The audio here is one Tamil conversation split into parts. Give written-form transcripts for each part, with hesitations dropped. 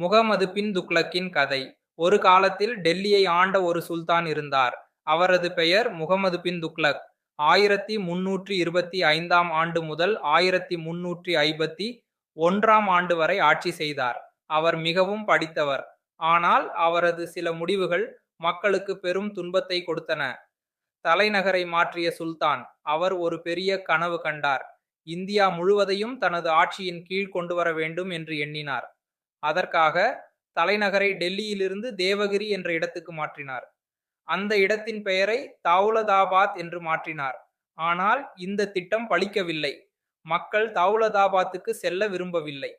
முகமது பின் துக்ளக்கின் கதை. ஒரு காலத்தில் டெல்லியை ஆண்ட ஒரு சுல்தான் இருந்தார். அவரது பெயர் முகமது பின் துக்ளக். 1325ஆம் ஆண்டு முதல் 1351ஆம் ஆண்டு வரை ஆட்சி செய்தார். அவர் மிகவும் படித்தவர். ஆனால் அவரது சில முடிவுகள் மக்களுக்கு பெரும் துன்பத்தை கொடுத்தன. தலைநகரை மாற்றிய சுல்தான் அவர் ஒரு பெரிய கனவு கண்டார். இந்தியா முழுவதையும் தனது ஆட்சியின் கீழ் கொண்டுவர வேண்டும் என்று எண்ணினார். அதற்காக தலைநகரை டெல்லியிலிருந்து தேவகிரி என்ற இடத்துக்கு மாற்றினார். அந்த இடத்தின் பெயரை தௌலதாபாத் என்று மாற்றினார். ஆனால் இந்த திட்டம் பலிக்கவில்லை. மக்கள் தௌலதாபாத்துக்கு செல்ல விரும்பவில்லை.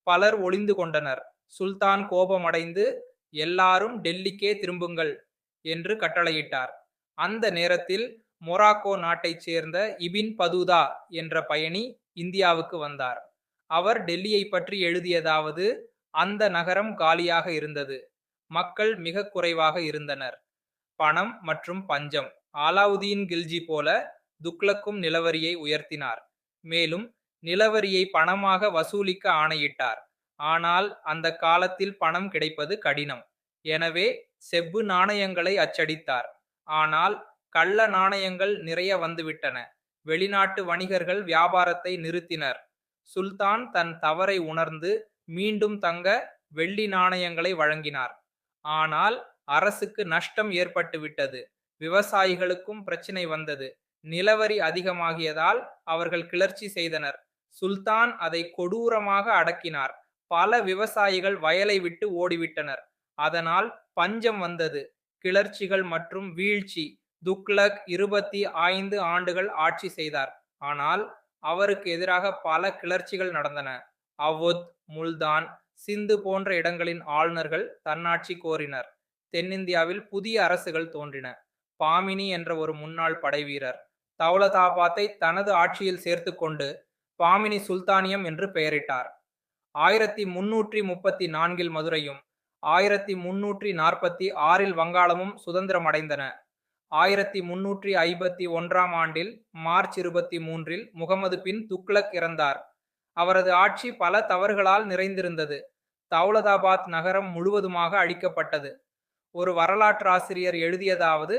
பலர் ஒளிந்து கொண்டனர். சுல்தான் கோபமடைந்து எல்லாரும் டெல்லிக்கே திரும்புங்கள் என்று கட்டளையிட்டார். அந்த நேரத்தில் மொராக்கோ நாட்டைச் சேர்ந்த இபின் பதூதா என்ற பயணி இந்தியாவுக்கு வந்தார். அவர் டெல்லியை பற்றி எழுதியதாவது: அந்த நகரம் காலியாக இருந்தது. மக்கள் மிக குறைவாக இருந்தனர். பணம் மற்றும் பஞ்சம். அலாவுதீன் கில்ஜி போல துக்ளக்கும் நிலவரியை உயர்த்தினார். மேலும் நிலவரியை பணமாக வசூலிக்க ஆணையிட்டார். ஆனால் அந்த காலத்தில் பணம் கிடைப்பது கடினம். எனவே செப்பு நாணயங்களை அச்சடித்தார். ஆனால் கள்ள நாணயங்கள் நிறைய வந்துவிட்டன. வெளிநாட்டு வணிகர்கள் வியாபாரத்தை நிறுத்தினர். சுல்தான் தன் தவறை உணர்ந்து மீண்டும் தங்க வெள்ளி நாணயங்களை வழங்கினார். ஆனால் அரசுக்கு நஷ்டம் ஏற்பட்டுவிட்டது. விவசாயிகளுக்கும் பிரச்சினை வந்தது. நிலவரி அதிகமாகியதால் அவர்கள் கிளர்ச்சி செய்தனர். சுல்தான் அதை கொடூரமாக அடக்கினார். பல விவசாயிகள் வயலை விட்டு ஓடிவிட்டனர். அதனால் பஞ்சம் வந்தது. கிளர்ச்சிகள் மற்றும் வீழ்ச்சி. துக்ளக் 25 ஆண்டுகள் ஆட்சி செய்தார். ஆனால் அவருக்கு எதிராக பல கிளர்ச்சிகள் நடந்தன. அவுத், முல்தான், சிந்து போன்ற இடங்களின் ஆளுநர்கள் தன்னாட்சி கோரினர். தென்னிந்தியாவில் புதிய அரசுகள் தோன்றின. பாமினி என்ற ஒரு முன்னாள் படைவீரர் தௌலதாபாத்தை தனது ஆட்சியில் சேர்த்துக்கொண்டு பாமினி சுல்தானியம் என்று பெயரிட்டார். 1334இல் மதுரையும் 1346இல் வங்காளமும் சுதந்திரம் அடைந்தன. 1351ஆம் ஆண்டில் மார்ச் 23இல் முகமது பின் துக்ளக் இறந்தார். அவரது ஆட்சி பல தவறுகளால் நிறைந்திருந்தது. தௌலதாபாத் நகரம் முழுவதுமாக அழிக்கப்பட்டது. ஒரு வரலாற்றாசிரியர் எழுதியதாவது: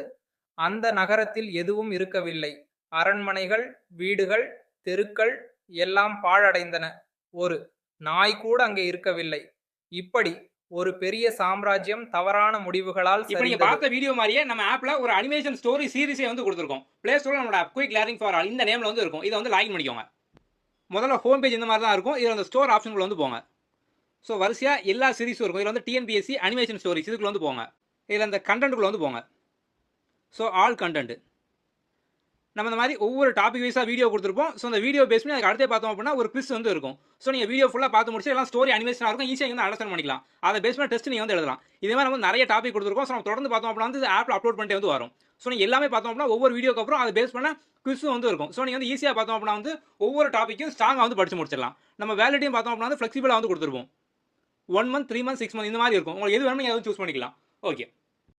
அந்த நகரத்தில் எதுவும் இருக்கவில்லை. அரண்மனைகள், வீடுகள், தெருக்கள் எல்லாம் பாழடைந்தன. ஒரு நாய் கூட அங்கே இருக்கவில்லை. இப்படி ஒரு பெரிய சாம்ராஜ்யம் தவறான முடிவுகளால் இப்போ நீங்க பார்த்த வீடியோ மாதிரியே நம்ம ஆப்ல ஒரு அனிமேஷன் ஸ்டோரி சீரிஸே வந்து கொடுத்துருக்கோம். பிளே ஸ்டோர்ல நம்மளோட குயிக் லேர்னிங் ஃபார் ஆல் இந்த நேம்ல வந்து இருக்கும். இதை வந்து லாகின் பண்ணிக்கோங்க. முதல்ல ஹோம் பேஜ் இந்த மாதிரி தான் இருக்கும். இதில் அந்த ஸ்டோர் ஆப்ஷனுக்குள்ள வந்து போங்க. ஸோ வரிசையாக எல்லா சீரிஸும் இருக்கும். இதில் வந்து டிஎன்பிஎஸ்சி அனிமேஷன் ஸ்டோரிஸ் இதுக்குள்ள வந்து போங்க. இதில் அந்த கண்டென்ட்டுக்குள்ள வந்து போங்க. ஸோ ஆல் கண்டென்ட் நம்ம இந்த மாதிரி ஒவ்வொரு டாபிக் வைஸாக வீடியோ கொடுத்துருப்போம். ஸோ அந்த வீடியோ பேஸ் பண்ணி அதுக்கு அடுத்தே பார்த்தோம் அப்படின்னா ஒரு குவிஸ் வந்து இருக்கும். ஸோ நீங்கள் வீடியோ ஃபுல்லாக பார்த்து முடிச்சு எல்லாம் ஸ்டோரி அனிமேஷனாக இருக்கும். ஈஸியாக வந்து அண்டர்ஸ்டாண்ட் பண்ணிக்கலாம். அதை பேஸ் பண்ணி டெஸ்ட் நீங்கள் வந்து எழுதலாம். இதே மாதிரி நம்ம நிறைய டாபிக் கொடுத்துருக்கோம். ஸோ நம்ம தொடர்ந்து பார்த்தோம் அப்படின்னா வந்து ஆப்பில் அப்லோட் பண்ணிட்டு வந்து வரும். ஸோ நீங்கள் எல்லாமே பார்த்தோம் அப்படின்னா ஒவ்வொரு வீடியோக்கு அப்புறம் அதை பேஸ் பண்ண குவிஸும் வந்து இருக்கும். ஸோ நீங்கள் வந்து ஈஸியாக பார்த்தோம் அப்படின்னா வந்து ஒவ்வொரு டாப்பிக்கும் ஸ்ட்ராங்காக வந்து படிச்சு முடிச்சிடலாம். நம்ம வேலிடியும் பார்த்தோம் அப்படின்னா வந்து ஃப்ளெக்சிபிளாக வந்து கொடுத்துருப்போம். 1 மந்த், 3 மந்த், 6 மந்த் இந்த மாதிரி இருக்கும். உங்களுக்கு எது வேணுமோ நீங்கள் எதுவும் சூஸ் பண்ணிக்கலாம். ஓகே.